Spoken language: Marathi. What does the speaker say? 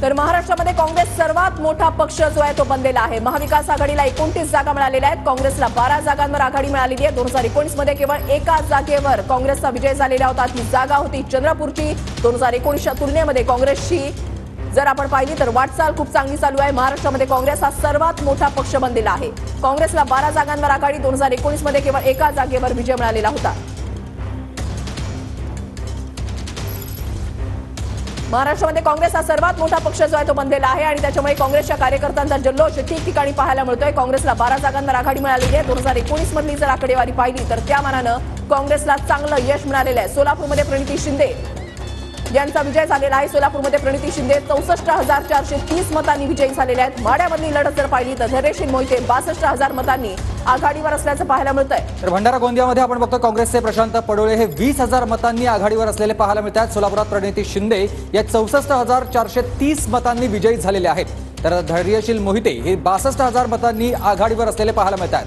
तर महाराष्ट्रामध्ये काँग्रेस सर्वात मोठा पक्ष जो आहे तो बनलेला आहे। महाविकास आघाडीला 29 जागा मिळालेल्या आहेत। काँग्रेसला 12 जागांवर आघाडी मिळालेली आहे। 2019 मध्ये केवळ एका जागेवर काँग्रेसचा विजय झालेला होता। ती जागा होती चंद्रपूरची। 2019च्या तुलनेमध्ये काँग्रेसची जर आपण पाहिली तर वाटचाल खूप चांगली चालू आहे। महाराष्ट्रामध्ये काँग्रेस हा सर्वात मोठा पक्ष बनलेला आहे। काँग्रेसला 12 जागांवर आघाडी, 2019 मध्ये केवळ एका जागेवर विजय मिळालेला होता। महाराष्ट्रामध्ये काँग्रेस हा सर्वात मोठा पक्ष जो आहे तो बनलेला आहे आणि त्याच्यामुळे काँग्रेसच्या कार्यकर्त्यांचा जल्लोष ठिकठिकाणी पाहायला मिळतोय। काँग्रेसला 12 जागांवर आघाडी मिळालेली आहे। 2019 मधली जर आकडेवारी पाहिली तर त्या मानानं काँग्रेसला चांगलं यश मिळालेलं आहे। सोलापूरमध्ये प्रणिती शिंदे यांचा विजय झालेला आहे। सोलापूरमध्ये प्रणिती शिंदे 64,430 मतांनी विजयी झालेले आहेत। माढ्यामधली लढत जर पाहिली तर धैर्यशील मोहिते 62,000 मतांनी आघाडीवर असल्याचं पाहायला मिळतंय। तर भंडारा गोंदियामध्ये आपण बघतो काँग्रेसचे प्रशांत पडोळे हे 20,000 मतांनी आघाडीवर असलेले पाहायला मिळतात। सोलापुरात प्रणिती शिंदे या 64,430 मतांनी विजयी झालेले आहेत। तर धैर्यशील मोहिते हे 62,000 मतांनी आघाडीवर असलेले पाहायला मिळतात।